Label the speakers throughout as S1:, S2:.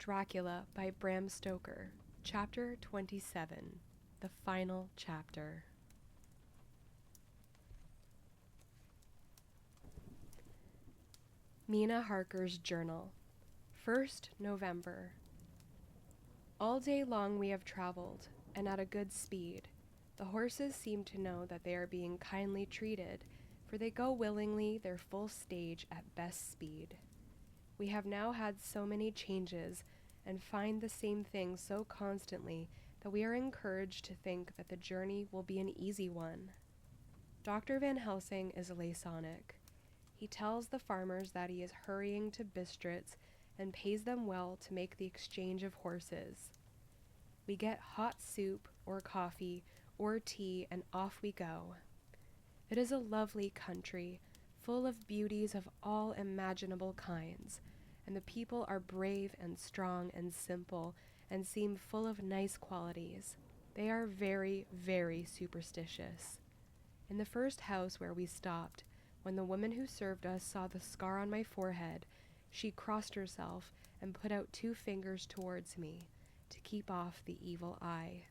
S1: Dracula by Bram Stoker, Chapter 27, the final chapter. Mina Harker's Journal, 1st November. All day long we have traveled, and at a good speed. The horses seem to know that they are being kindly treated, for they go willingly their full stage at best speed. We have now had so many changes, and find the same thing so constantly that we are encouraged to think that the journey will be an easy one. Dr. Van Helsing is laconic. He tells the farmers that he is hurrying to Bistritz and pays them well to make the exchange of horses. We get hot soup or coffee or tea and off we go. It is a lovely country, full of beauties of all imaginable kinds, and the people are brave and strong and simple and seem full of nice qualities. They are very, very superstitious. In the first house where we stopped, when the woman who served us saw the scar on my forehead, she crossed herself and put out 2 fingers towards me to keep off the evil eye.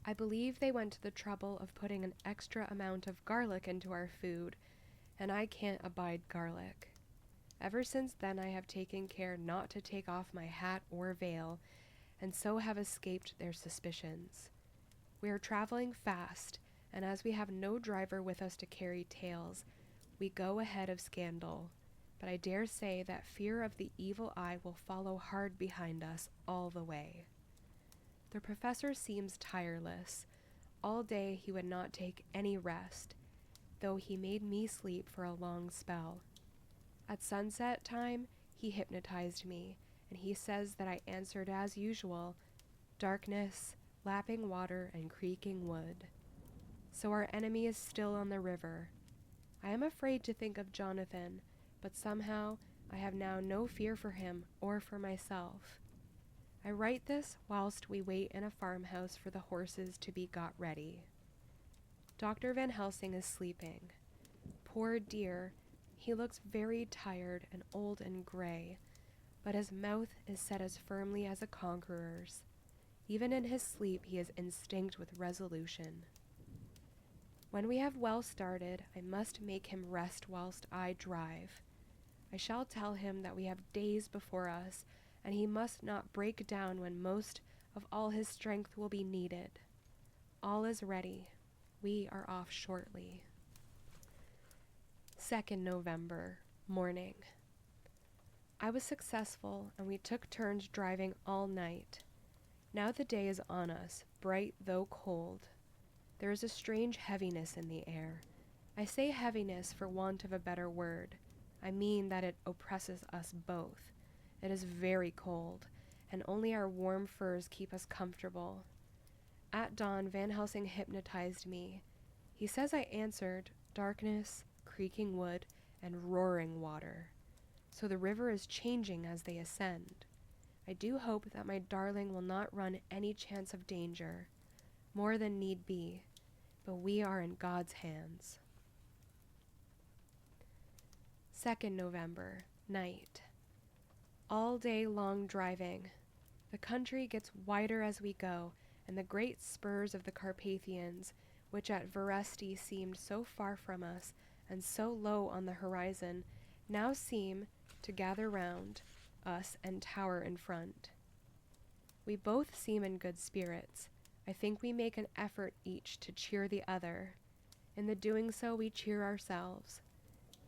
S1: I believe they went to the trouble of putting an extra amount of garlic into our food, and I can't abide garlic. Ever since then I have taken care not to take off my hat or veil, and so have escaped their suspicions. We are traveling fast, and as we have no driver with us to carry tales, we go ahead of scandal, but I dare say that fear of the evil eye will follow hard behind us all the way. The professor seems tireless. All day he would not take any rest, though he made me sleep for a long spell. At sunset time, he hypnotized me, and he says that I answered as usual, darkness, lapping water, and creaking wood. So our enemy is still on the river. I am afraid to think of Jonathan, but somehow I have now no fear for him or for myself. I write this whilst we wait in a farmhouse for the horses to be got ready. Dr. Van Helsing is sleeping. Poor dear, he looks very tired and old and gray, but his mouth is set as firmly as a conqueror's. Even in his sleep he is instinct with resolution. When we have well started, I must make him rest whilst I drive. I shall tell him that we have days before us, and he must not break down when most of all his strength will be needed. All is ready. We are off shortly. 2nd November, morning. I was successful, and we took turns driving all night. Now the day is on us, bright though cold. There is a strange heaviness in the air. I say heaviness for want of a better word. I mean that it oppresses us both. It is very cold, and only our warm furs keep us comfortable. At dawn, Van Helsing hypnotized me. He says I answered darkness, creaking wood, and roaring water. So the river is changing as they ascend. I do hope that my darling will not run any chance of danger, more than need be, but we are in God's hands. 2nd November, night. All day long driving. The country gets wider as we go, and the great spurs of the Carpathians, which at Veresti seemed so far from us and so low on the horizon, now seem to gather round us and tower in front. We both seem in good spirits. I think we make an effort each to cheer the other. In the doing so we cheer ourselves.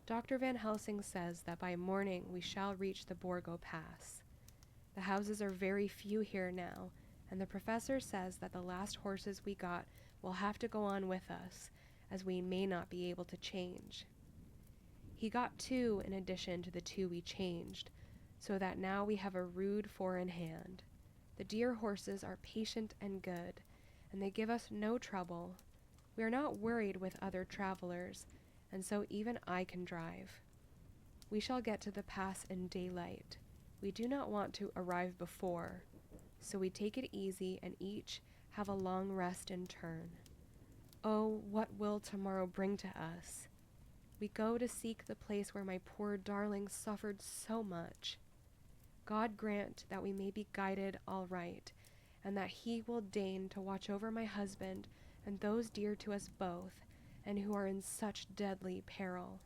S1: Dr. Van Helsing says that by morning we shall reach the Borgo Pass. The houses are very few here now, and the professor says that the last horses we got will have to go on with us, as we may not be able to change. He got 2 in addition to the 2 we changed, so that now we have a rude 4 in hand. The dear horses are patient and good, and they give us no trouble. We are not worried with other travelers, and so even I can drive. We shall get to the pass in daylight. We do not want to arrive before, so we take it easy and each have a long rest in turn. Oh, what will tomorrow bring to us? We go to seek the place where my poor darling suffered so much. God grant that we may be guided aright, and that he will deign to watch over my husband and those dear to us both, and who are in such deadly peril.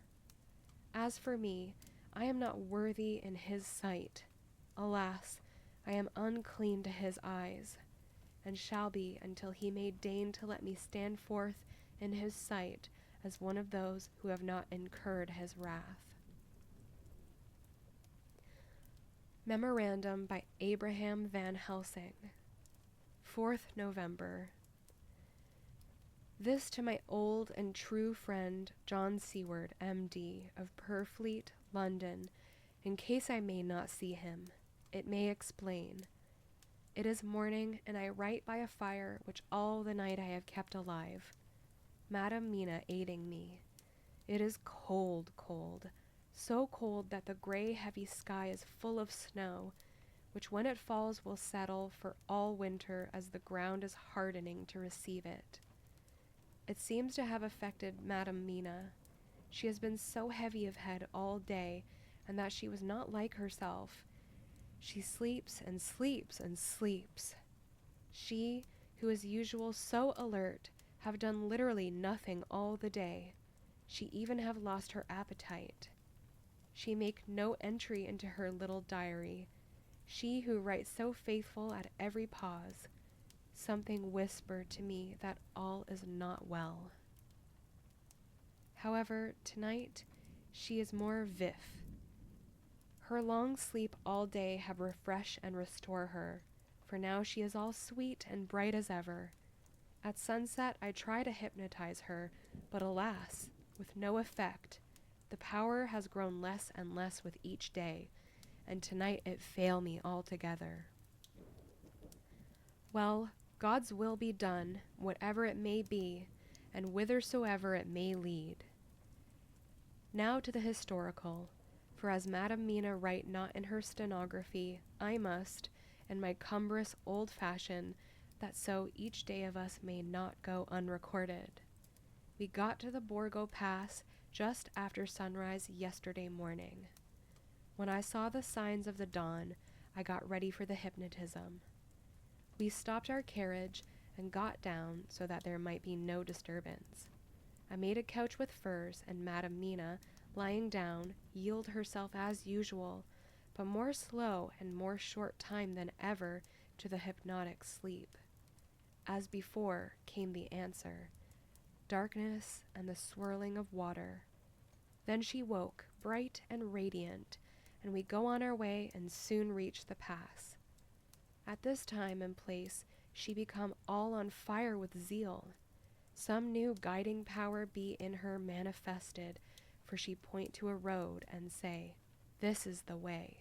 S1: As for me, I am not worthy in his sight. Alas, I am unclean to his eyes, and shall be until he may deign to let me stand forth in his sight as one of those who have not incurred his wrath. Memorandum by Abraham Van Helsing. 4th November. This to my old and true friend John Seward, M.D., of Purfleet, London, in case I may not see him. It may explain. It is morning, and I write by a fire which all the night I have kept alive, Madam Mina aiding me. It is cold, cold, so cold that the gray heavy sky is full of snow, which when it falls will settle for all winter as the ground is hardening to receive it. It seems to have affected Madam Mina. She has been so heavy of head all day, and that she was not like herself. She sleeps and sleeps and sleeps. She, who is usual so alert, have done literally nothing all the day. She even have lost her appetite. She make no entry into her little diary. She who writes so faithful at every pause. Something whisper to me that all is not well. However, tonight she is more vif. Her long sleep all day have refresh and restore her, for now she is all sweet and bright as ever. At sunset I try to hypnotize her, but alas, with no effect. The power has grown less and less with each day, and tonight it fail me altogether. Well, God's will be done, whatever it may be, and whithersoever it may lead. Now to the historical, for as Madam Mina write not in her stenography, I must, in my cumbrous old fashion, that so each day of us may not go unrecorded. We got to the Borgo Pass just after sunrise yesterday morning. When I saw the signs of the dawn, I got ready for the hypnotism. We stopped our carriage and got down so that there might be no disturbance. I made a couch with furs, and Madam Mina, lying down, yield herself as usual, but more slow and more short time than ever to the hypnotic sleep. As before came the answer, darkness and the swirling of water. Then she woke, bright and radiant, and we go on our way and soon reach the pass. At this time and place she become all on fire with zeal. Some new guiding power be in her manifested, for she point to a road and say, "This is the way."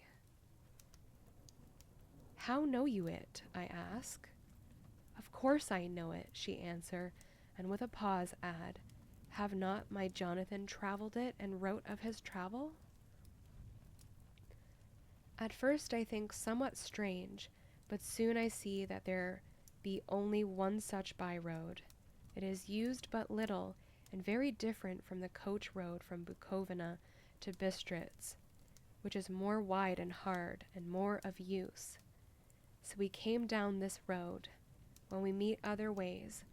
S1: "How know you it?" I ask. "Of course I know it," she answer, and with a pause add, "Have not my Jonathan travelled it and wrote of his travel?" At first I think somewhat strange, but soon I see that there be only one such by-road. It is used but little, and very different from the coach road from Bukovina to Bistritz, which is more wide and hard, and more of use. So we came down this road. When we meet other ways,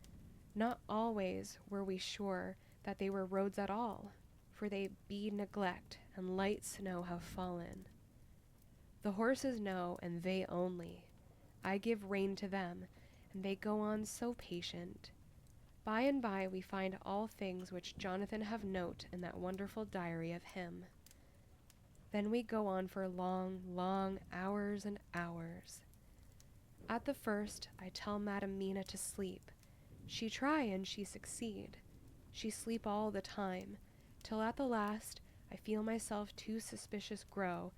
S1: not always were we sure that they were roads at all, for they be neglect, and light snow have fallen. The horses know, and they only. I give rein to them, and they go on so patient. By and by we find all things which Jonathan have note in that wonderful diary of him. Then we go on for long, long hours and hours. At the first I tell Madam Mina to sleep. She try and she succeed. She sleep all the time, till at the last I feel myself too suspicious grow,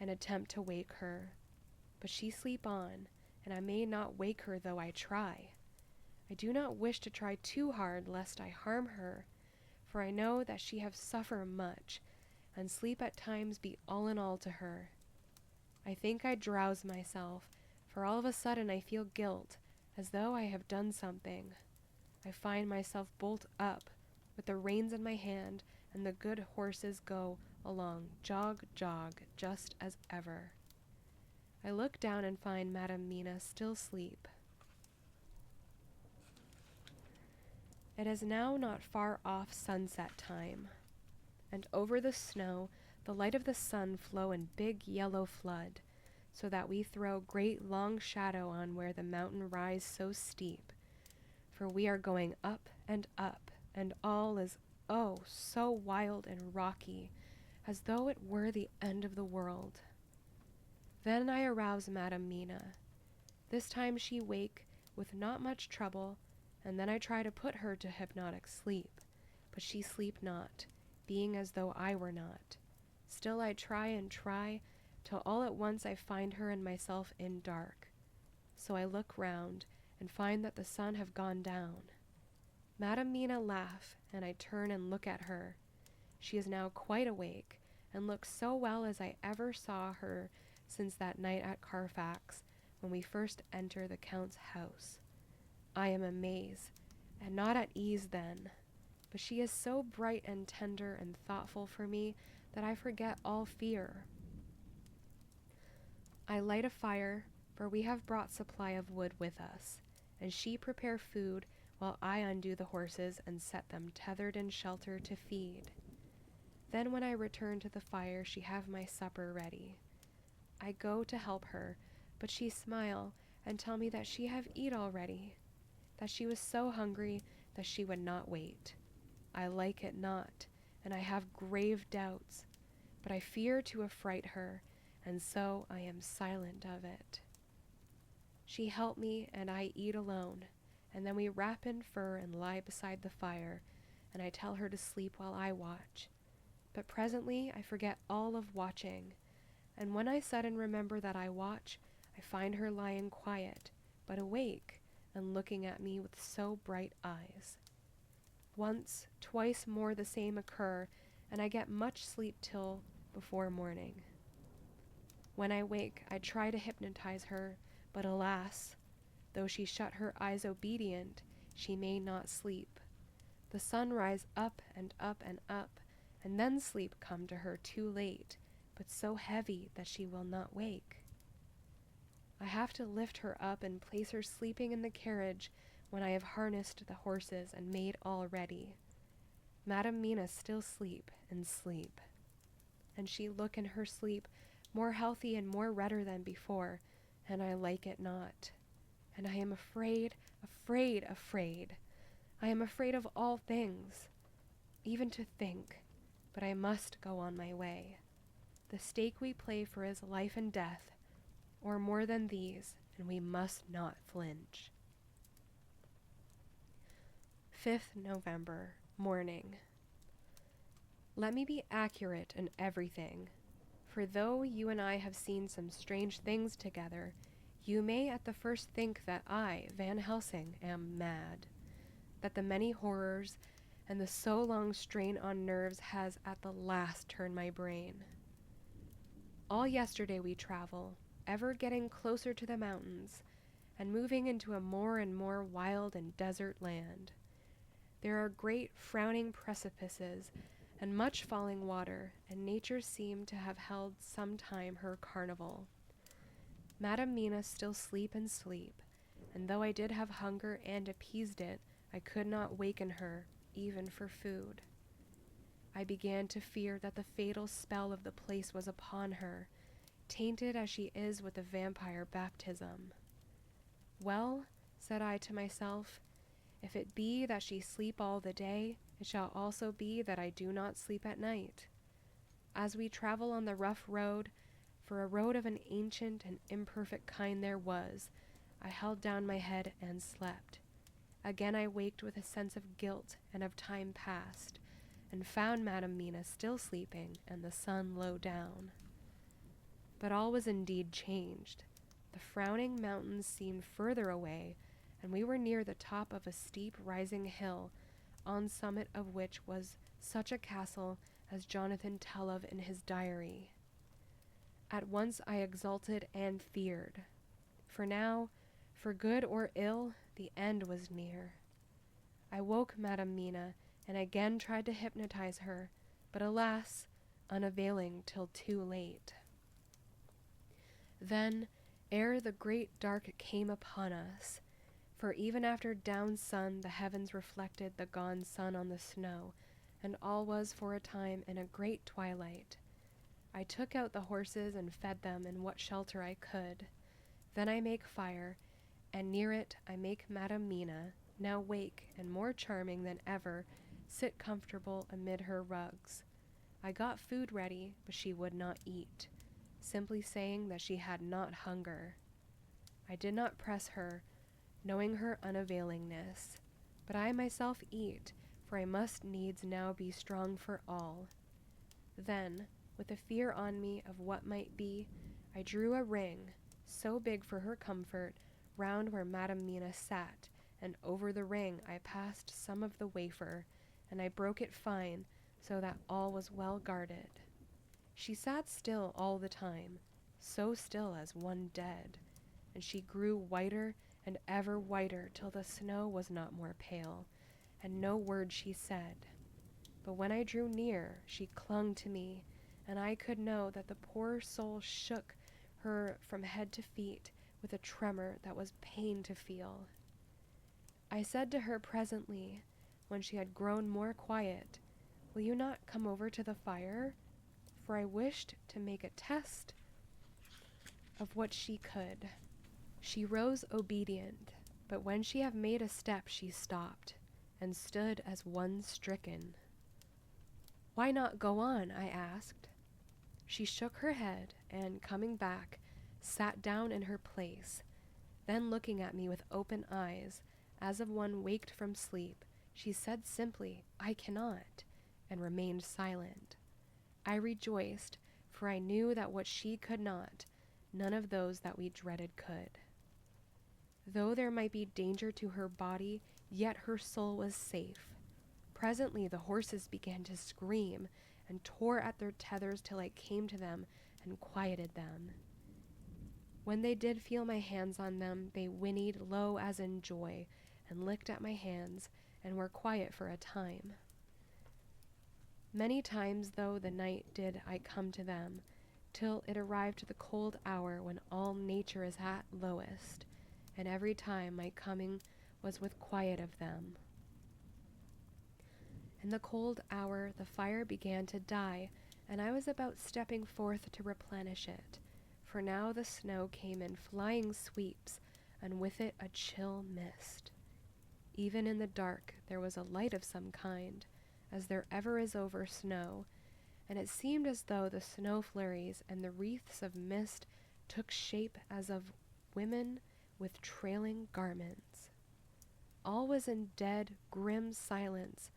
S1: and attempt to wake her. But she sleep on, and I may not wake her though I try. I do not wish to try too hard lest I harm her, for I know that she have suffer much, and sleep at times be all in all to her. I think I drowse myself, for all of a sudden I feel guilt, as though I have done something. I find myself bolt up, with the reins in my hand, and the good horses go along jog, jog, just as ever. I look down and find Madame Mina still asleep. It is now not far off sunset time, and over the snow the light of the sun flow in big yellow flood, so that we throw great long shadow on where the mountain rise so steep, for we are going up, and all is oh so wild and rocky, as though it were the end of the world. Then I arouse Madame Mina. This time she wake with not much trouble, and then I try to put her to hypnotic sleep, but she sleep not, being as though I were not. Still I try and try, till all at once I find her and myself in dark. So I look round, and find that the sun have gone down. Madame Mina laugh, and I turn and look at her. She is now quite awake, and looks so well as I ever saw her since that night at Carfax, when we first enter the Count's house. I am amazed, and not at ease then, but she is so bright and tender and thoughtful for me that I forget all fear. I light a fire, for we have brought supply of wood with us, and she prepare food while I undo the horses and set them tethered in shelter to feed. Then when I return to the fire, she have my supper ready. I go to help her, but she smile and tell me that she have eat already, that she was so hungry that she would not wait. I like it not, and I have grave doubts, but I fear to affright her, and so I am silent of it. She help me, and I eat alone, and then we wrap in fur and lie beside the fire, and I tell her to sleep while I watch. But presently I forget all of watching, and when I sudden remember that I watch, I find her lying quiet, but awake, and looking at me with so bright eyes. Once, twice more the same occur, and I get much sleep till before morning. When I wake, I try to hypnotize her, but alas, though she shut her eyes obedient, she may not sleep. The sun rise up and up and up, and then sleep come to her too late, but so heavy that she will not wake. I have to lift her up and place her sleeping in the carriage when I have harnessed the horses and made all ready. Madame Mina still sleep and sleep, and she look in her sleep more healthy and more redder than before, and I like it not. And I am afraid, afraid, afraid. I am afraid of all things, even to think, but I must go on my way. The stake we play for is life and death, or more than these, and we must not flinch. 5th November, morning. Let me be accurate in everything, for though you and I have seen some strange things together, you may at the first think that I, Van Helsing, am mad, that the many horrors and the so long strain on nerves has at the last turned my brain. All yesterday we travel, ever getting closer to the mountains, and moving into a more and more wild and desert land. There are great frowning precipices, and much falling water, and nature seemed to have held some time her carnival. Madame Mina still sleep and sleep, and though I did have hunger and appeased it, I could not waken her, even for food. I began to fear that the fatal spell of the place was upon her, tainted as she is with the vampire baptism. Well, said I to myself, if it be that she sleep all the day, it shall also be that I do not sleep at night. As we travel on the rough road, for a road of an ancient and imperfect kind there was, I held down my head and slept. Again I waked with a sense of guilt and of time past, and found Madame Mina still sleeping and the sun low down. But all was indeed changed. The frowning mountains seemed further away, and we were near the top of a steep rising hill, on summit of which was such a castle as Jonathan tell of in his diary. At once I exulted and feared, for now, for good or ill, the end was near. I woke Madame Mina, and again tried to hypnotize her, but alas, unavailing till too late. Then, ere the great dark came upon us, for even after down sun the heavens reflected the gone sun on the snow, and all was for a time in a great twilight, I took out the horses and fed them in what shelter I could. Then I make fire, and near it I make Madam Mina, now wake and more charming than ever, sit comfortable amid her rugs. I got food ready, but she would not eat, simply saying that she had not hunger. I did not press her, knowing her unavailingness, but I myself eat, for I must needs now be strong for all. Then, with a fear on me of what might be, I drew a ring, so big for her comfort, round where Madam Mina sat, and over the ring I passed some of the wafer, and I broke it fine, so that all was well guarded. She sat still all the time, so still as one dead, and she grew whiter and ever whiter till the snow was not more pale, and no word she said. But when I drew near, she clung to me, and I could know that the poor soul shook her from head to feet with a tremor that was pain to feel. I said to her presently, when she had grown more quiet, "Will you not come over to the fire?" For I wished to make a test of what she could. She rose obedient, but when she had made a step she stopped, and stood as one stricken. "Why not go on?" I asked. She shook her head, and, coming back, sat down in her place. Then, looking at me with open eyes, as of one waked from sleep, she said simply, "I cannot," and remained silent. I rejoiced, for I knew that what she could not, none of those that we dreaded could. Though there might be danger to her body, yet her soul was safe. Presently the horses began to scream, and tore at their tethers till I came to them and quieted them. When they did feel my hands on them, they whinnied low as in joy, and licked at my hands, and were quiet for a time. Many times though the night did I come to them, till it arrived to the cold hour when all nature is at lowest, and every time my coming was with quiet of them. In the cold hour the fire began to die, and I was about stepping forth to replenish it, for now the snow came in flying sweeps, and with it a chill mist. Even in the dark there was a light of some kind, as there ever is over snow, and it seemed as though the snow flurries and the wreaths of mist took shape as of women with trailing garments. All was in dead, grim silence,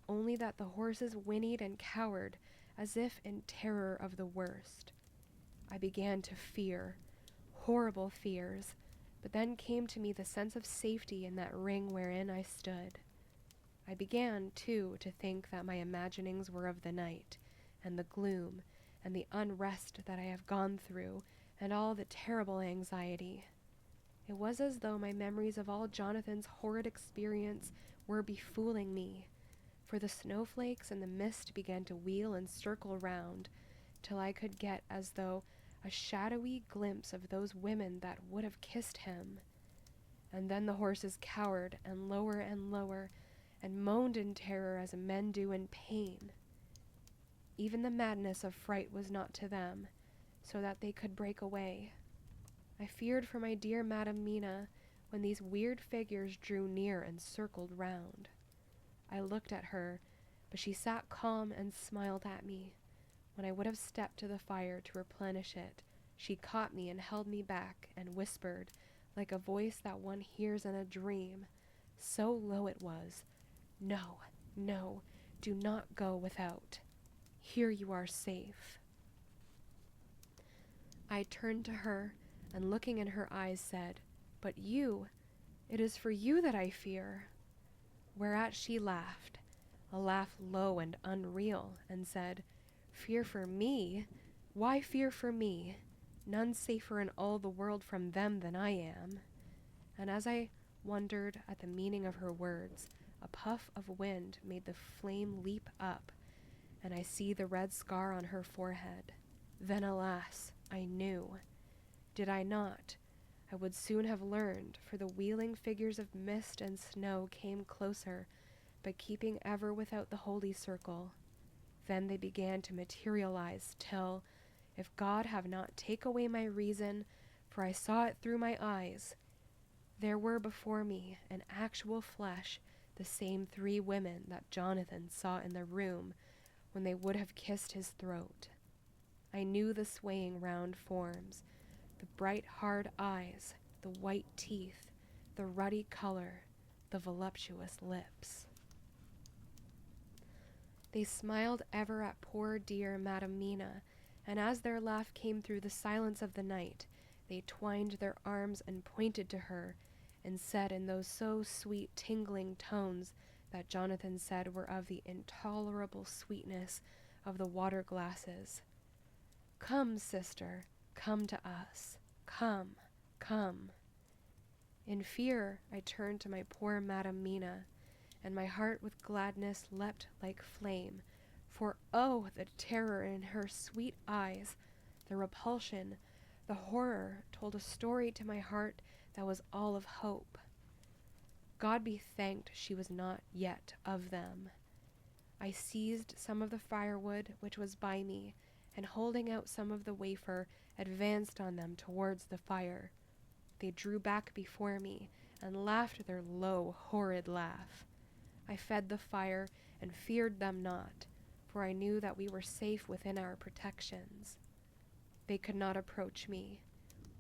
S1: only that the horses whinnied and cowered, as if in terror of the worst. I began to fear, horrible fears, but then came to me the sense of safety in that ring wherein I stood. I began, too, to think that my imaginings were of the night, and the gloom, and the unrest that I have gone through, and all the terrible anxiety. It was as though my memories of all Jonathan's horrid experience were befooling me, for the snowflakes and the mist began to wheel and circle round, till I could get as though a shadowy glimpse of those women that would have kissed him. And then the horses cowered, and lower, and moaned in terror as men do in pain. Even the madness of fright was not to them, so that they could break away. I feared for my dear Madam Mina when these weird figures drew near and circled round. I looked at her, but she sat calm and smiled at me. When I would have stepped to the fire to replenish it, she caught me and held me back and whispered, like a voice that one hears in a dream, so low it was, "No, no, do not go without. Here you are safe." I turned to her, and looking in her eyes said, "But you, it is for you that I fear." Whereat she laughed, a laugh low and unreal, and said, "Fear for me? Why fear for me? None safer in all the world from them than I am." And as I wondered at the meaning of her words, a puff of wind made the flame leap up, and I see the red scar on her forehead. Then, alas, I knew. Did I not, I would soon have learned, for the wheeling figures of mist and snow came closer, but keeping ever without the holy circle. Then they began to materialize, till, if God have not take away my reason, for I saw it through my eyes, there were before me, in actual flesh, the same 3 women that Jonathan saw in the room when they would have kissed his throat. I knew the swaying round forms, the bright hard eyes, the white teeth, the ruddy color, the voluptuous lips. They smiled ever at poor dear Madam Mina, and as their laugh came through the silence of the night, they twined their arms and pointed to her, and said in those so sweet tingling tones that Jonathan said were of the intolerable sweetness of the water glasses, "Come, sister, come to us. Come, come." In fear I turned to my poor Madam Mina, and my heart with gladness leapt like flame, for oh, the terror in her sweet eyes, the repulsion, the horror told a story to my heart that was all of hope. God be thanked she was not yet of them. I seized some of the firewood which was by me, and holding out some of the wafer, advanced on them towards the fire. They drew back before me, and laughed their low, horrid laugh. I fed the fire, and feared them not, for I knew that we were safe within our protections. They could not approach me,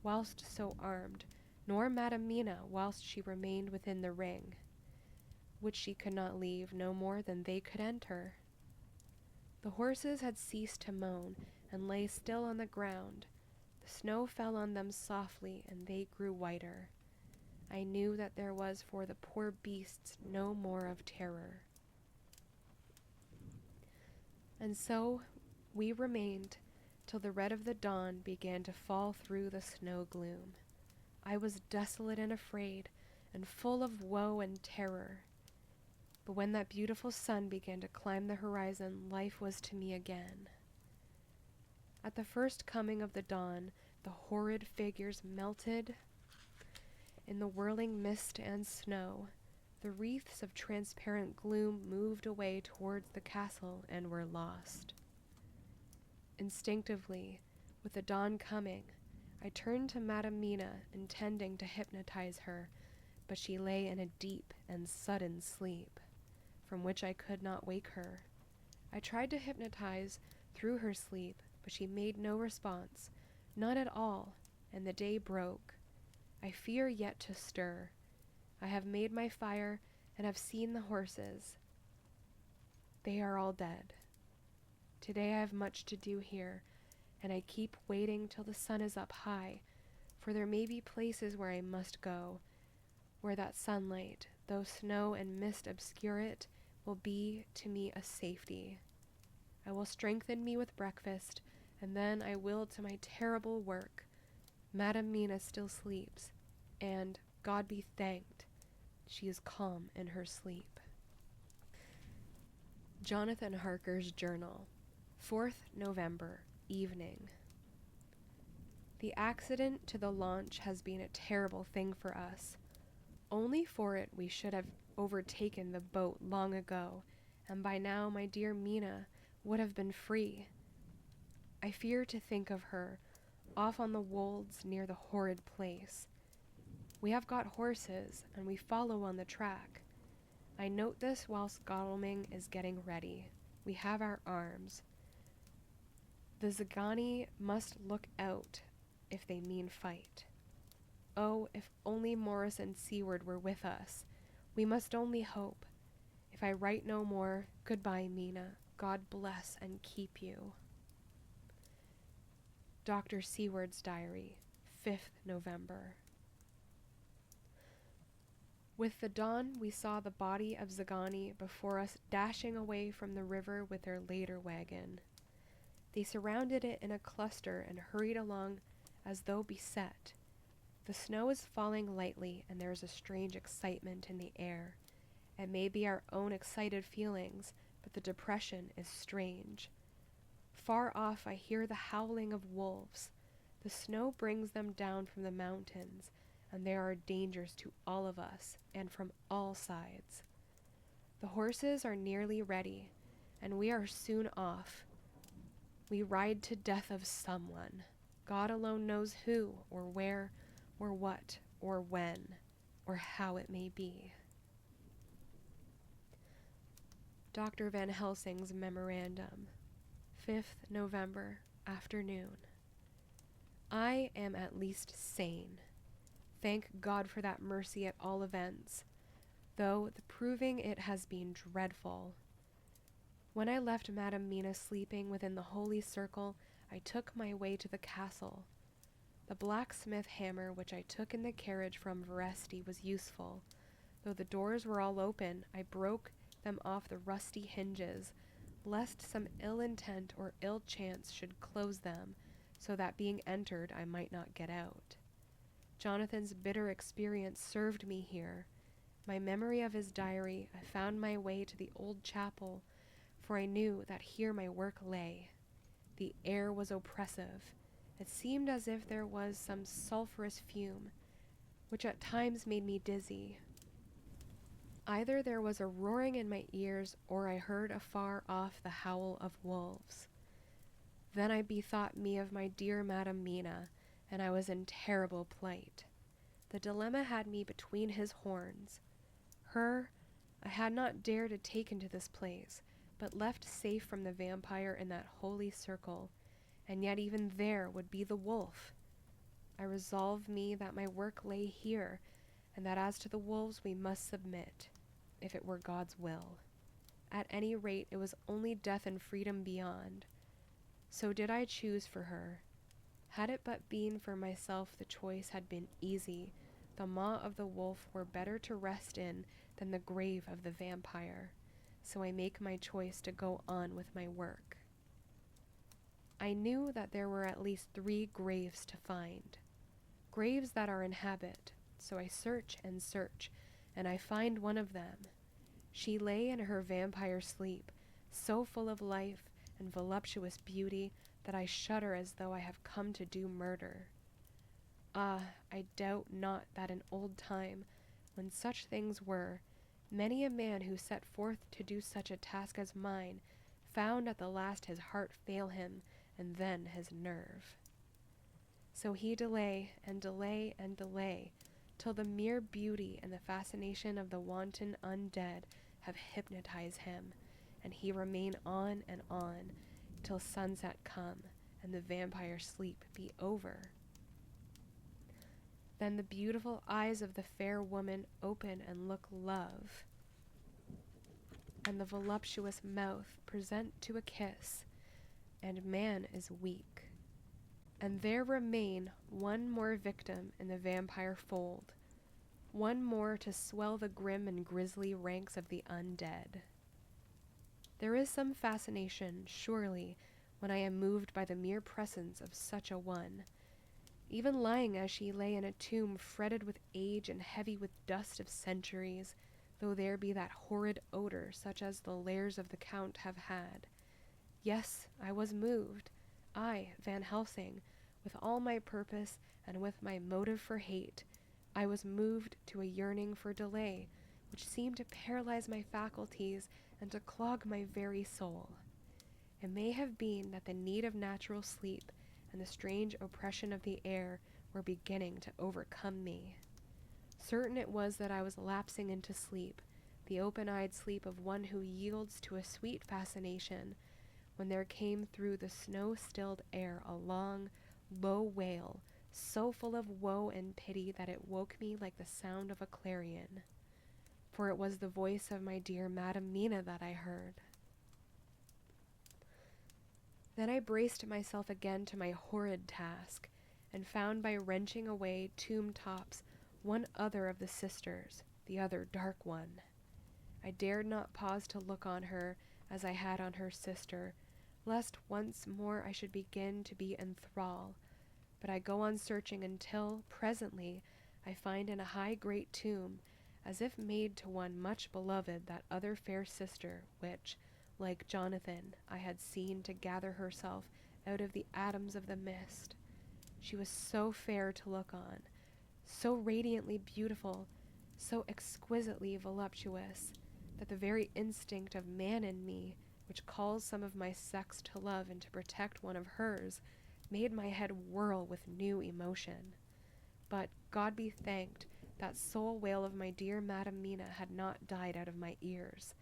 S1: whilst so armed, nor Madam Mina whilst she remained within the ring, which she could not leave no more than they could enter. The horses had ceased to moan, and lay still on the ground. The snow fell on them softly, and they grew whiter. I knew that there was for the poor beasts no more of terror. And so we remained till the red of the dawn began to fall through the snow gloom. I was desolate and afraid, and full of woe and terror. But when that beautiful sun began to climb the horizon, life was to me again. At the first coming of the dawn, the horrid figures melted in the whirling mist and snow. The wreaths of transparent gloom moved away towards the castle and were lost. Instinctively, with the dawn coming, I turned to Madam Mina, intending to hypnotize her, but she lay in a deep and sudden sleep, from which I could not wake her. I tried to hypnotize through her sleep, but she made no response, none at all, and the day broke. I fear yet to stir. I have made my fire, and have seen the horses. They are all dead. Today I have much to do here, and I keep waiting till the sun is up high, for there may be places where I must go, where that sunlight, though snow and mist obscure it, will be to me a safety. I will strengthen me with breakfast, and then I will to my terrible work. Madam Mina still sleeps, and, God be thanked, she is calm in her sleep. Jonathan Harker's Journal, 4th November, evening. The accident to the launch has been a terrible thing for us. Only for it we should have overtaken the boat long ago, and by now my dear Mina would have been free. I fear to think of her, off on the wolds near the horrid place. We have got horses, and we follow on the track. I note this whilst Godalming is getting ready. We have our arms. The Zagani must look out if they mean fight. Oh, if only Morris and Seward were with us. We must only hope. If I write no more, goodbye, Mina. God bless and keep you. Dr. Seward's Diary, 5th November. With the dawn we saw the body of Zagani before us dashing away from the river with their lader wagon. They surrounded it in a cluster and hurried along as though beset. The snow is falling lightly, and there is a strange excitement in the air. It may be our own excited feelings, but the depression is strange. Far off I hear the howling of wolves. The snow brings them down from the mountains, and there are dangers to all of us, and from all sides. The horses are nearly ready, and we are soon off. We ride to death of someone. God alone knows who, or where, or what, or when, or how it may be. Dr. Van Helsing's Memorandum, 5th November, afternoon. I am at least sane. Thank God for that mercy at all events, though the proving it has been dreadful. When I left Madame Mina sleeping within the holy circle, I took my way to the castle. The blacksmith hammer which I took in the carriage from Veresti was useful. Though the doors were all open, I broke them off the rusty hinges, lest some ill intent or ill chance should close them, so that being entered I might not get out. Jonathan's bitter experience served me here. My memory of his diary, I found my way to the old chapel, for I knew that here my work lay. The air was oppressive. It seemed as if there was some sulphurous fume, which at times made me dizzy. Either there was a roaring in my ears, or I heard afar off the howl of wolves. Then I bethought me of my dear Madame Mina, and I was in terrible plight. The dilemma had me between his horns. Her I had not dared to take into this place, but left safe from the vampire in that holy circle, and yet even there would be the wolf. I resolved me that my work lay here, and that as to the wolves we must submit, if it were God's will. At any rate, it was only death and freedom beyond. So did I choose for her. Had it but been for myself, the choice had been easy. The maw of the wolf were better to rest in than the grave of the vampire. So I make my choice to go on with my work. I knew that there were at least 3 graves to find. Graves that are in habit, so I search, and I find one of them. She lay in her vampire sleep, so full of life and voluptuous beauty that I shudder as though I have come to do murder. Ah, I doubt not that in old time, when such things were, many a man who set forth to do such a task as mine found at the last his heart fail him, and then his nerve. So he delay, till the mere beauty and the fascination of the wanton undead have hypnotized him, and he remain on and on, till sunset come, and the vampire sleep be over. Then the beautiful eyes of the fair woman open and look love, and the voluptuous mouth present to a kiss, and man is weak. And there remain one more victim in the vampire fold, one more to swell the grim and grisly ranks of the undead. There is some fascination, surely, when I am moved by the mere presence of such a one. Even lying as she lay in a tomb fretted with age and heavy with dust of centuries, though there be that horrid odor such as the lairs of the Count have had. Yes, I was moved, I, Van Helsing, with all my purpose and with my motive for hate. I was moved to a yearning for delay, which seemed to paralyze my faculties and to clog my very soul. It may have been that the need of natural sleep and the strange oppression of the air were beginning to overcome me. Certain it was that I was lapsing into sleep, the open-eyed sleep of one who yields to a sweet fascination, when there came through the snow-stilled air a long, low wail, so full of woe and pity that it woke me like the sound of a clarion. For it was the voice of my dear Madame Mina that I heard. Then I braced myself again to my horrid task, and found by wrenching away tomb tops one other of the sisters, the other dark one. I dared not pause to look on her as I had on her sister, lest once more I should begin to be in thrall, but I go on searching until, presently, I find in a high great tomb, as if made to one much beloved, that other fair sister, which, like Jonathan, I had seen to gather herself out of the atoms of the mist. She was so fair to look on, so radiantly beautiful, so exquisitely voluptuous, that the very instinct of man in me, which calls some of my sex to love and to protect one of hers, made my head whirl with new emotion. But, God be thanked, that soul wail of my dear Madam Mina had not died out of my ears,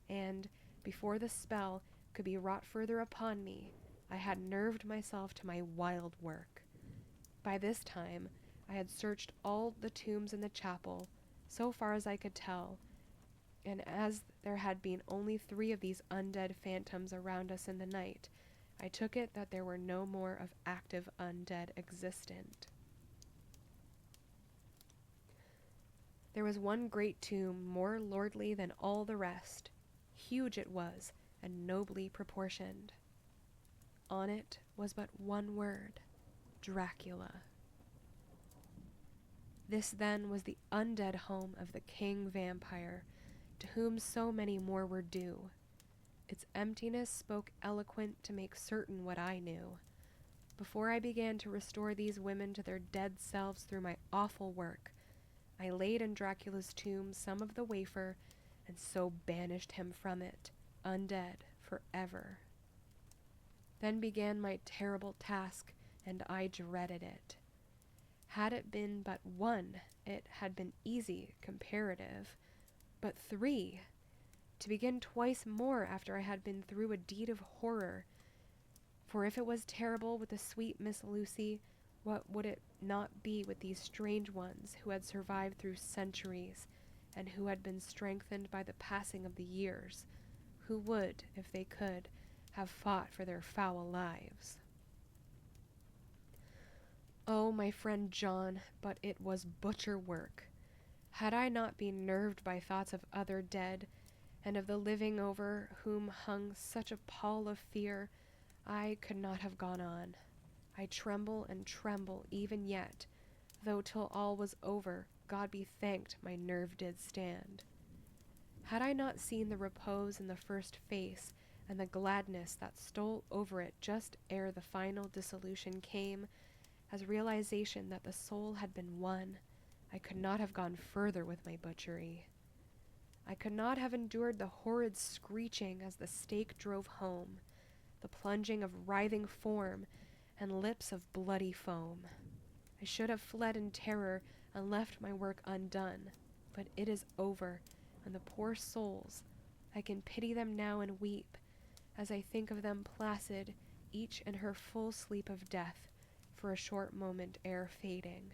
S1: and, before the spell could be wrought further upon me, I had nerved myself to my wild work. By this time, I had searched all the tombs in the chapel, so far as I could tell, and as there had been only 3 of these undead phantoms around us in the night, I took it that there were no more of active undead existent. There was one great tomb more lordly than all the rest. Huge it was, and nobly proportioned. On it was but one word: Dracula. This then was the undead home of the king vampire, to whom so many more were due. Its emptiness spoke eloquent to make certain what I knew. Before I began to restore these women to their dead selves through my awful work, I laid in Dracula's tomb some of the wafer, and so banished him from it, undead forever. Then began my terrible task, and I dreaded it. Had it been but 1, it had been easy, comparative. But 3! To begin twice more after I had been through a deed of horror. For if it was terrible with the sweet Miss Lucy, what would it not be with these strange ones who had survived through centuries, and who had been strengthened by the passing of the years, who would, if they could, have fought for their foul lives? Oh, my friend John, but it was butcher work. Had I not been nerved by thoughts of other dead, and of the living over whom hung such a pall of fear, I could not have gone on. I tremble and tremble even yet, though till all was over, God be thanked, my nerve did stand. Had I not seen the repose in the first face, and the gladness that stole over it just ere the final dissolution came, as realization that the soul had been won, I could not have gone further with my butchery. I could not have endured the horrid screeching as the stake drove home, the plunging of writhing form, and lips of bloody foam. I should have fled in terror and left my work undone, but it is over, and the poor souls, I can pity them now and weep, as I think of them placid, each in her full sleep of death, for a short moment ere fading.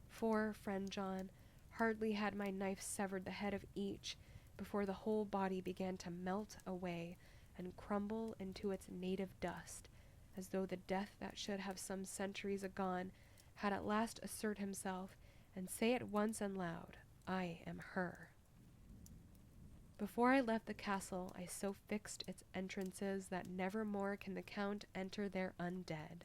S1: For, friend John, hardly had my knife severed the head of each, before the whole body began to melt away and crumble into its native dust, as though the death that should have some centuries agone had at last assert himself, and say at once and loud, I am her. Before I left the castle, I so fixed its entrances that never more can the Count enter there undead.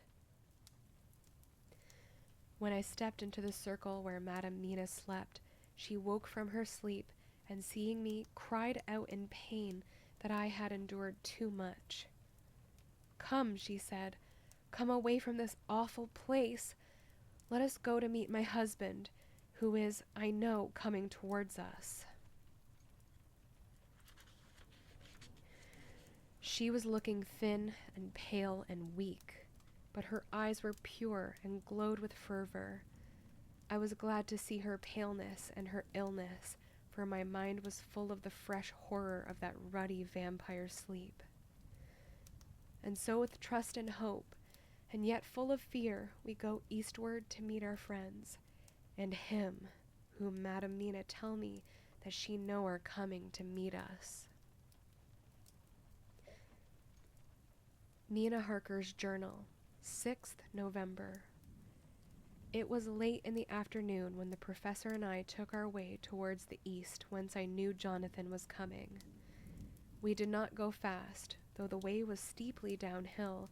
S1: When I stepped into the circle where Madam Mina slept, she woke from her sleep, and seeing me, cried out in pain that I had endured too much. Come, she said, come away from this awful place. Let us go to meet my husband, who is, I know, coming towards us. She was looking thin and pale and weak, but her eyes were pure and glowed with fervor. I was glad to see her paleness and her illness, for my mind was full of the fresh horror of that ruddy vampire sleep. And so with trust and hope, and yet full of fear, we go eastward to meet our friends, and him, whom Madam Mina tell me that she know are coming to meet us. Mina Harker's Journal, 6th November. It was late in the afternoon when the professor and I took our way towards the east, whence I knew Jonathan was coming. We did not go fast, though the way was steeply downhill,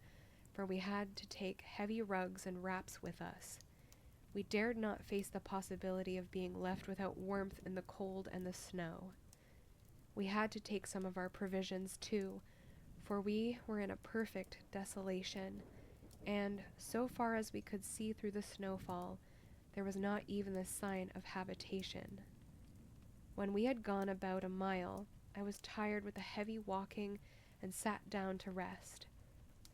S1: for we had to take heavy rugs and wraps with us. We dared not face the possibility of being left without warmth in the cold and the snow. We had to take some of our provisions too, for we were in a perfect desolation, and so far as we could see through the snowfall, there was not even the sign of habitation. When we had gone about a mile, I was tired with the heavy walking and sat down to rest.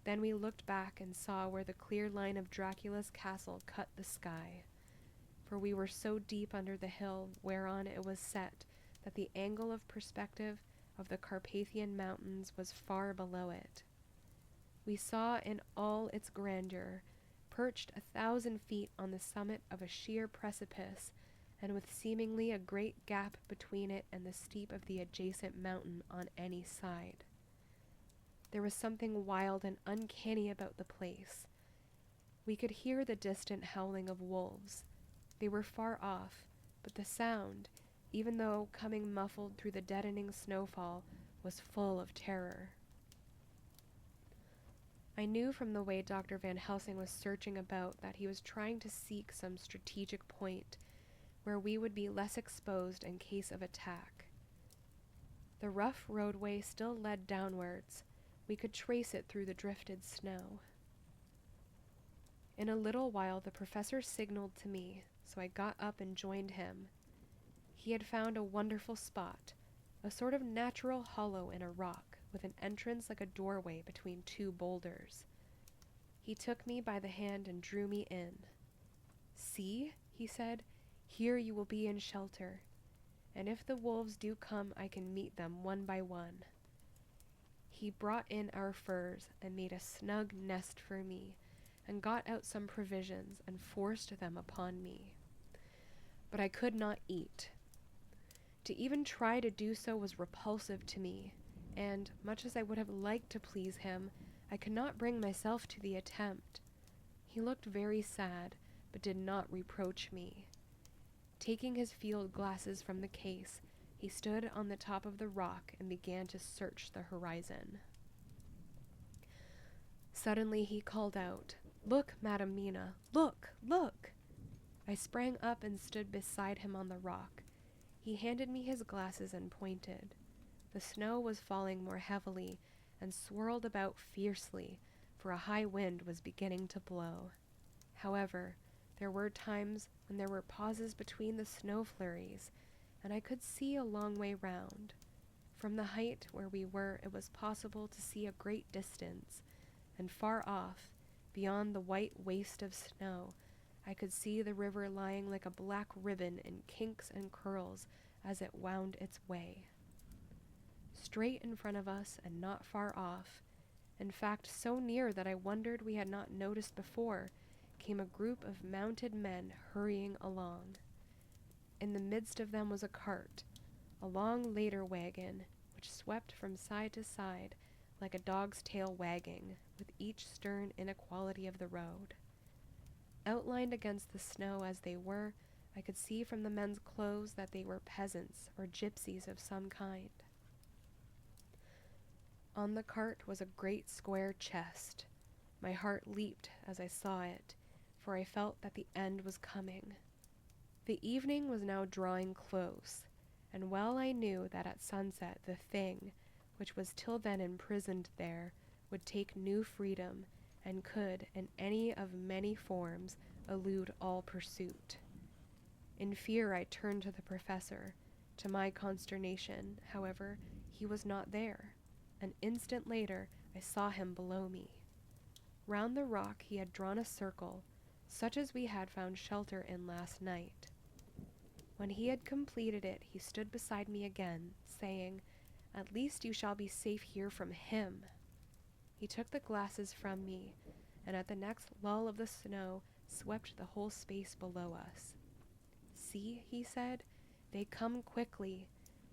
S1: Then we looked back and saw where the clear line of Dracula's castle cut the sky, for we were so deep under the hill whereon it was set that the angle of perspective of the Carpathian mountains was far below it. We saw in all its grandeur, perched 1,000 feet on the summit of a sheer precipice, and with seemingly a great gap between it and the steep of the adjacent mountain on any side. There was something wild and uncanny about the place. We could hear the distant howling of wolves. They were far off, but the sound, even though coming muffled through the deadening snowfall, was full of terror. I knew from the way Dr. Van Helsing was searching about that he was trying to seek some strategic point where we would be less exposed in case of attack. The rough roadway still led downwards. We could trace it through the drifted snow. In a little while the professor signaled to me, so I got up and joined him. He had found a wonderful spot, a sort of natural hollow in a rock, with an entrance like a doorway between two boulders. He took me by the hand and drew me in. "See," he said, "here you will be in shelter, and if the wolves do come I can meet them one by one." He brought in our furs and made a snug nest for me, and got out some provisions and forced them upon me. But I could not eat. To even try to do so was repulsive to me, and, much as I would have liked to please him, I could not bring myself to the attempt. He looked very sad, but did not reproach me. Taking his field glasses from the case, he stood on the top of the rock and began to search the horizon. Suddenly he called out, "Look, Madam Mina, look, look!" I sprang up and stood beside him on the rock. He handed me his glasses and pointed. The snow was falling more heavily and swirled about fiercely, for a high wind was beginning to blow. However, there were times when there were pauses between the snow flurries, and I could see a long way round. From the height where we were, it was possible to see a great distance, and far off, beyond the white waste of snow, I could see the river lying like a black ribbon in kinks and curls as it wound its way. Straight in front of us and not far off, in fact so near that I wondered we had not noticed before, came a group of mounted men hurrying along. In the midst of them was a cart, a long lader wagon, which swept from side to side like a dog's tail wagging, with each stern inequality of the road. Outlined against the snow as they were, I could see from the men's clothes that they were peasants or gypsies of some kind. On the cart was a great square chest. My heart leaped as I saw it, for I felt that the end was coming. The evening was now drawing close, and well I knew that at sunset the thing, which was till then imprisoned there, would take new freedom, and could, in any of many forms, elude all pursuit. In fear I turned to the professor. To my consternation, however, he was not there. An instant later, I saw him below me. Round the rock he had drawn a circle, such as we had found shelter in last night. When he had completed it, he stood beside me again, saying, "At least you shall be safe here from him." He took the glasses from me, and at the next lull of the snow swept the whole space below us. "See," he said, "they come quickly.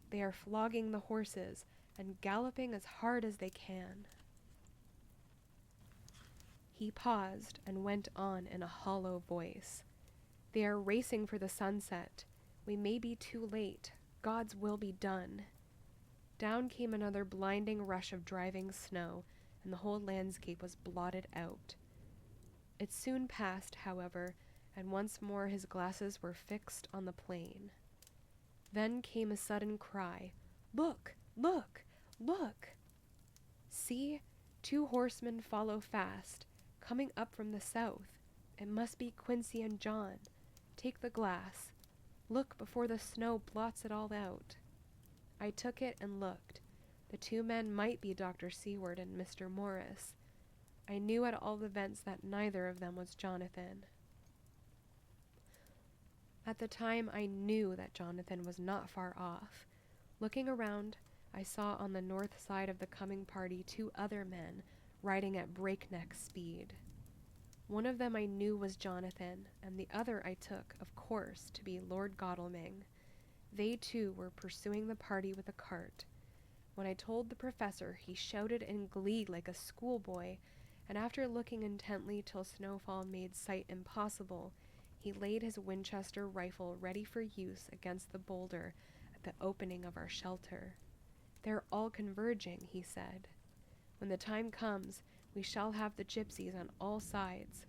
S1: They are flogging the horses, and galloping as hard as they can." He paused and went on in a hollow voice. "They are racing for the sunset. We may be too late. God's will be done." Down came another blinding rush of driving snow, and the whole landscape was blotted out. It soon passed, however, and once more his glasses were fixed on the plain. Then came a sudden cry, "Look! Look! Look!" See, 2 horsemen follow fast, coming up from the south. It must be Quincy and John. Take the glass. Look before the snow blots it all out." I took it and looked. The two men might be Dr. Seward and Mr. Morris. I knew at all events that neither of them was Jonathan. At the time, I knew that Jonathan was not far off. Looking around, I saw on the north side of the coming party 2 other men riding at breakneck speed. One of them I knew was Jonathan, and the other I took, of course, to be Lord Godalming. They too were pursuing the party with a cart. When I told the professor, he shouted in glee like a schoolboy, and after looking intently till snowfall made sight impossible, he laid his Winchester rifle ready for use against the boulder at the opening of our shelter. "They're all converging," he said. "When the time comes, we shall have the gypsies on all sides."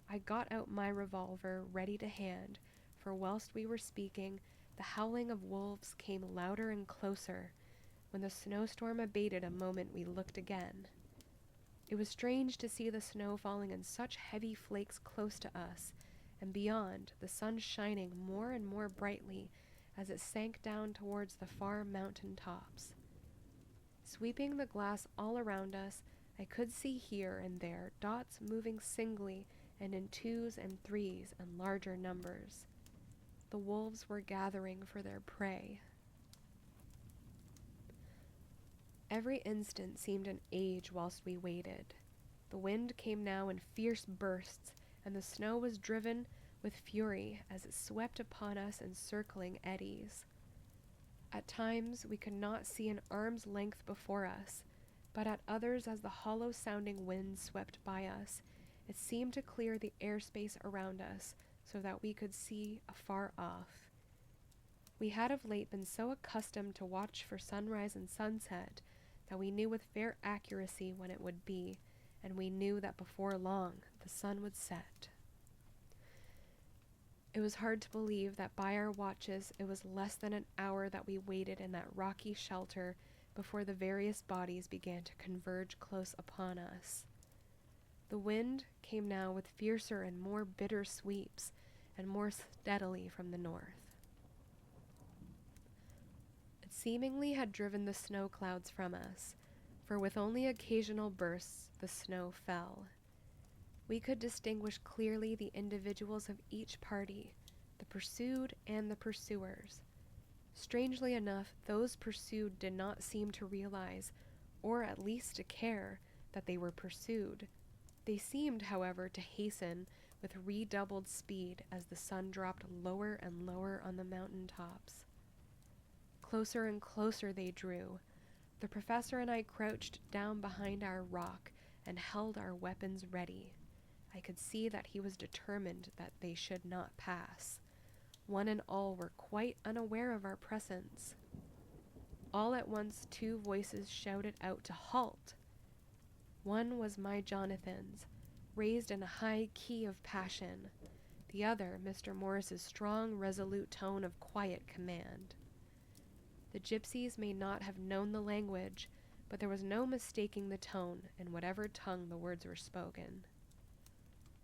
S1: I got out my revolver ready to hand, for whilst we were speaking, the howling of wolves came louder and closer. When the snowstorm abated a moment, we looked again. It was strange to see the snow falling in such heavy flakes close to us, and beyond, the sun shining more and more brightly as it sank down towards the far mountain tops. Sweeping the glass all around us, I could see here and there dots moving singly and in 2s and 3s and larger numbers. The wolves were gathering for their prey. Every instant seemed an age whilst we waited. The wind came now in fierce bursts, and the snow was driven with fury as it swept upon us in circling eddies. At times we could not see an arm's length before us, but at others, as the hollow-sounding wind swept by us, it seemed to clear the airspace around us so that we could see afar off. We had of late been so accustomed to watch for sunrise and sunset that we knew with fair accuracy when it would be, and we knew that before long the sun would set. It was hard to believe that by our watches it was less than an hour that we waited in that rocky shelter before the various bodies began to converge close upon us. The wind came now with fiercer and more bitter sweeps, and more steadily from the north. It seemingly had driven the snow clouds from us, for with only occasional bursts the snow fell. We could distinguish clearly the individuals of each party, the pursued and the pursuers. Strangely enough, those pursued did not seem to realize, or at least to care, that they were pursued. They seemed, however, to hasten with redoubled speed as the sun dropped lower and lower on the mountain tops. Closer and closer they drew. The professor and I crouched down behind our rock and held our weapons ready. I could see that he was determined that they should not pass. One and all were quite unaware of our presence. All at once 2 voices shouted out to halt. One was my Jonathan's, raised in a high key of passion. The other, Mr. Morris's strong, resolute tone of quiet command. The gypsies may not have known the language, but there was no mistaking the tone in whatever tongue the words were spoken.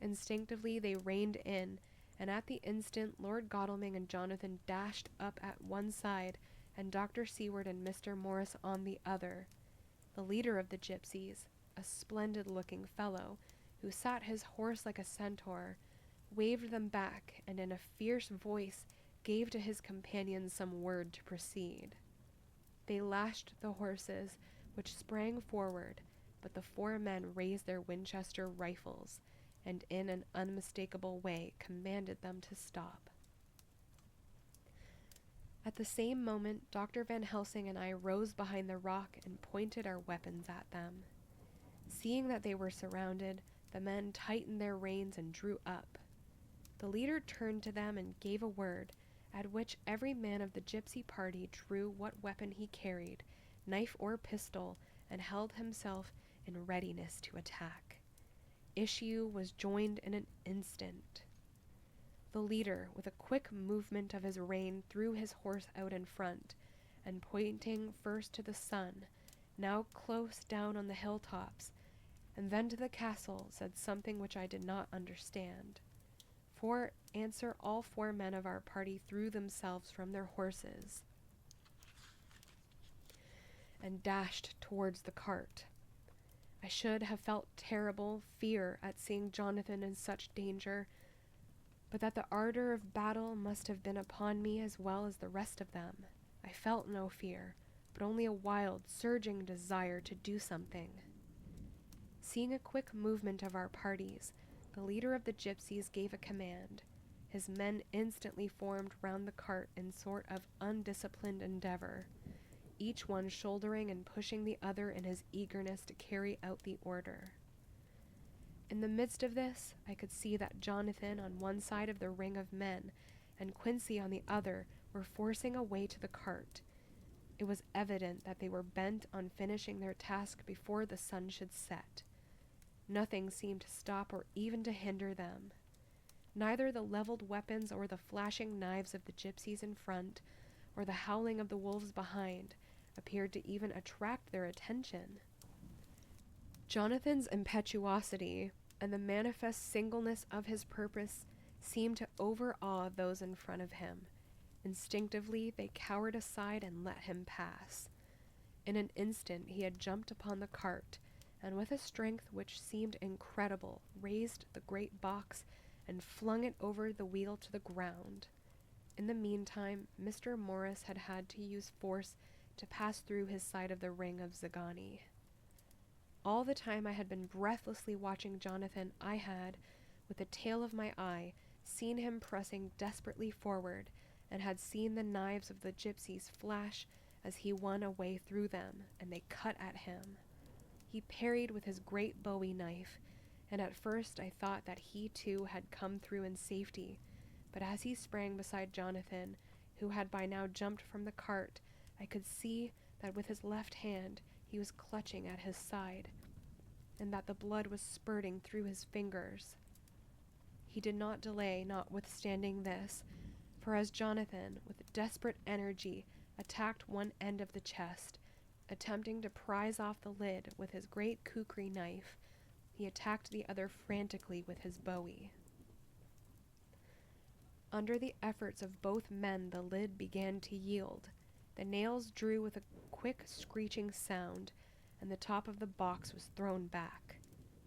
S1: Instinctively they reined in, and at the instant Lord Godalming and Jonathan dashed up at one side, and Dr. Seward and Mr. Morris on the other. The leader of the gypsies, a splendid-looking fellow, who sat his horse like a centaur, waved them back, and in a fierce voice gave to his companions some word to proceed. They lashed the horses, which sprang forward, but the 4 men raised their Winchester rifles, and in an unmistakable way commanded them to stop. At the same moment, Dr. Van Helsing and I rose behind the rock and pointed our weapons at them. Seeing that they were surrounded, the men tightened their reins and drew up. The leader turned to them and gave a word, at which every man of the gypsy party drew what weapon he carried, knife or pistol, and held himself in readiness to attack. Issue was joined in an instant. The leader, with a quick movement of his rein, threw his horse out in front, and pointing first to the sun, now close down on the hilltops, and then to the castle said something which I did not understand. For answer, all 4 men of our party threw themselves from their horses and dashed towards the cart. I should have felt terrible fear at seeing Jonathan in such danger, but that the ardor of battle must have been upon me as well as the rest of them. I felt no fear, but only a wild, surging desire to do something. Seeing a quick movement of our parties, the leader of the gypsies gave a command. His men instantly formed round the cart in sort of undisciplined endeavor, each one shouldering and pushing the other in his eagerness to carry out the order. In the midst of this, I could see that Jonathan on one side of the ring of men and Quincy on the other were forcing a way to the cart. It was evident that they were bent on finishing their task before the sun should set. Nothing seemed to stop or even to hinder them. Neither the leveled weapons or the flashing knives of the gypsies in front, or the howling of the wolves behind, appeared to even attract their attention. Jonathan's impetuosity and the manifest singleness of his purpose seemed to overawe those in front of him. Instinctively, they cowered aside and let him pass. In an instant, he had jumped upon the cart, and with a strength which seemed incredible, raised the great box and flung it over the wheel to the ground. In the meantime, Mr. Morris had had to use force to pass through his side of the ring of Zagani. All the time I had been breathlessly watching Jonathan, I had, with the tail of my eye, seen him pressing desperately forward, and had seen the knives of the gypsies flash as he won a way through them, and they cut at him. He parried with his great bowie knife, and at first I thought that he too had come through in safety, but as he sprang beside Jonathan, who had by now jumped from the cart, I could see that with his left hand he was clutching at his side, and that the blood was spurting through his fingers. He did not delay, notwithstanding this, for as Jonathan, with desperate energy, attacked one end of the chest, attempting to prise off the lid with his great kukri knife, he attacked the other frantically with his bowie. Under the efforts of both men, the lid began to yield. The nails drew with a quick screeching sound, and the top of the box was thrown back.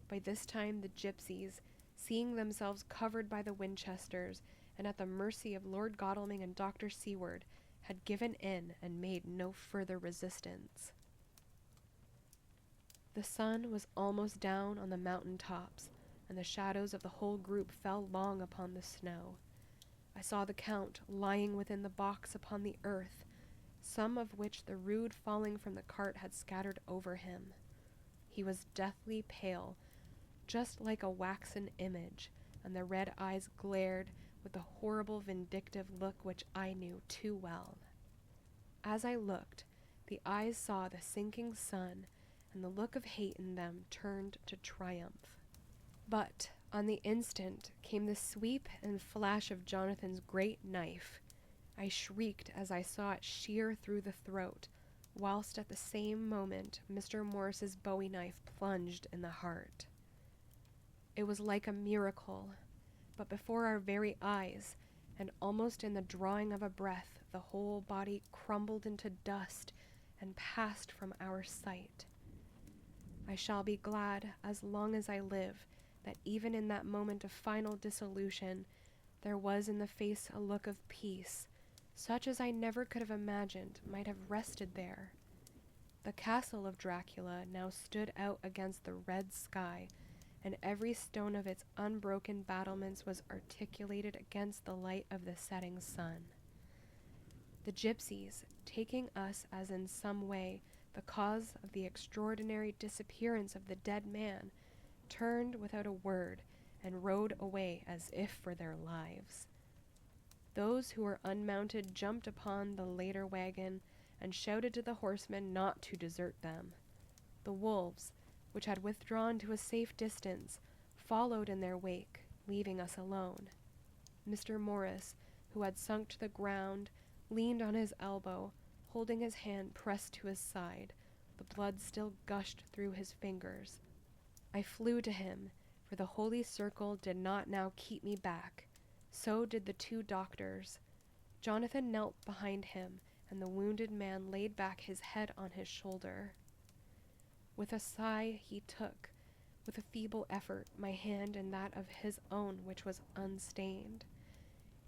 S1: By this time the gypsies, seeing themselves covered by the Winchesters and at the mercy of Lord Godalming and Dr. Seward, had given in and made no further resistance. The sun was almost down on the mountain tops, and the shadows of the whole group fell long upon the snow. I saw the Count lying within the box upon the earth, some of which the rude falling from the cart had scattered over him. He was deathly pale, just like a waxen image, and the red eyes glared with the horrible vindictive look which I knew too well. As I looked, the eyes saw the sinking sun, and the look of hate in them turned to triumph. But on the instant came the sweep and flash of Jonathan's great knife. I shrieked as I saw it shear through the throat, whilst at the same moment Mr. Morris's bowie knife plunged in the heart. It was like a miracle, but before our very eyes, and almost in the drawing of a breath, the whole body crumbled into dust and passed from our sight. I shall be glad, as long as I live, that even in that moment of final dissolution, there was in the face a look of peace, such as I never could have imagined might have rested there. The castle of Dracula now stood out against the red sky, and every stone of its unbroken battlements was articulated against the light of the setting sun. The gypsies, taking us as in some way the cause of the extraordinary disappearance of the dead man, turned without a word and rode away as if for their lives. Those who were unmounted jumped upon the later wagon and shouted to the horsemen not to desert them. The wolves, which had withdrawn to a safe distance, followed in their wake, leaving us alone. Mr. Morris, who had sunk to the ground, leaned on his elbow, holding his hand pressed to his side. The blood still gushed through his fingers. I flew to him, for the holy circle did not now keep me back. So did the 2 doctors. Jonathan knelt behind him, and the wounded man laid back his head on his shoulder. With a sigh he took, with a feeble effort, my hand in that of his own which was unstained.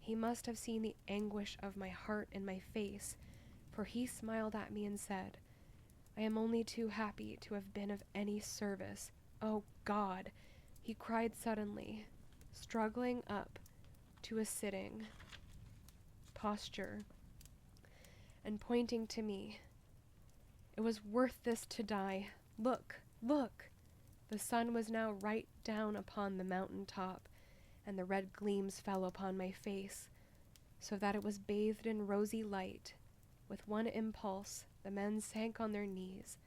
S1: He must have seen the anguish of my heart in my face, for he smiled at me and said, "I am only too happy to have been of any service. Oh God!" he cried suddenly, struggling up to a sitting posture and pointing to me. "It was worth this to die. Look, look!" The sun was now right down upon the mountain top, and the red gleams fell upon my face, so that it was bathed in rosy light. With one impulse, the men sank on their knees,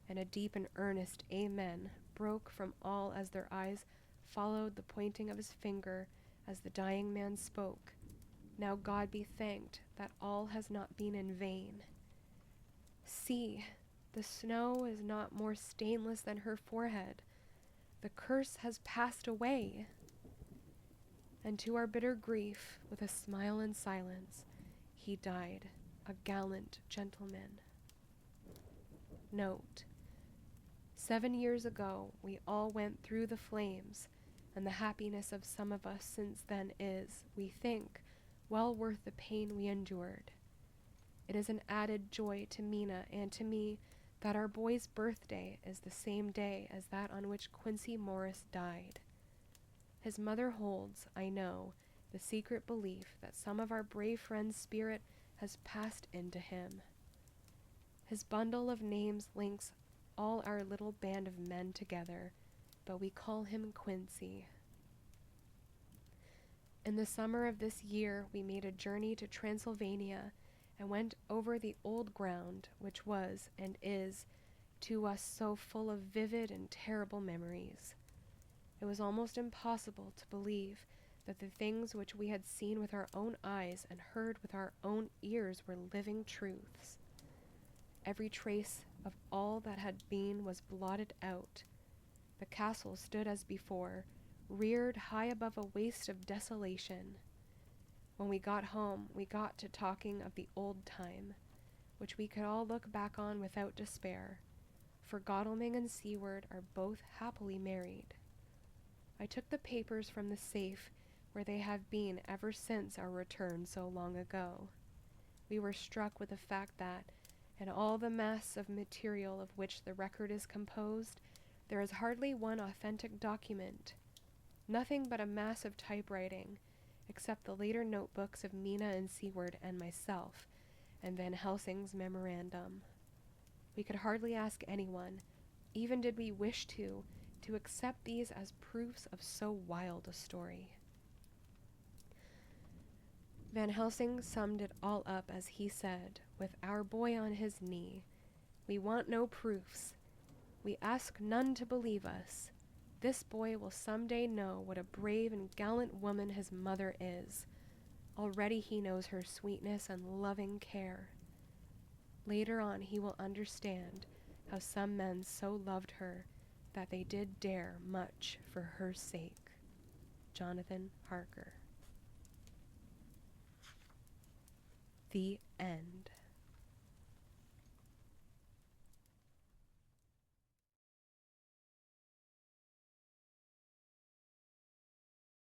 S1: and a deep and earnest amen broke from all as their eyes followed the pointing of his finger as the dying man spoke. Now God be thanked that all has not been in vain. See, the snow is not more stainless than her forehead. The curse has passed away. And to our bitter grief, with a smile and silence, he died, a gallant gentleman. Note: 7 years ago, we all went through the flames, and the happiness of some of us since then is, we think, well worth the pain we endured. It is an added joy to Mina and to me that our boy's birthday is the same day as that on which Quincy Morris died. His mother holds, I know, the secret belief that some of our brave friend's spirit has passed into him. His bundle of names links all our little band of men together, but we call him Quincy. In the summer of this year, we made a journey to Transylvania and went over the old ground, which was, and is, to us so full of vivid and terrible memories. It was almost impossible to believe that the things which we had seen with our own eyes and heard with our own ears were living truths. Every trace of all that had been was blotted out. The castle stood as before, reared high above a waste of desolation. When we got home, we got to talking of the old time, which we could all look back on without despair, for Godalming and Seward are both happily married. I took the papers from the safe where they have been ever since our return so long ago. We were struck with the fact that, in all the mass of material of which the record is composed, there is hardly one authentic document, nothing but a mass of typewriting, except the later notebooks of Mina and Seward and myself, and Van Helsing's memorandum. We could hardly ask anyone, even did we wish to accept these as proofs of so wild a story. Van Helsing summed it all up as he said, with our boy on his knee, "We want no proofs. We ask none to believe us. This boy will some day know what a brave and gallant woman his mother is. Already he knows her sweetness and loving care. Later on he will understand how some men so loved her that they did dare much for her sake." Jonathan Harker. The end.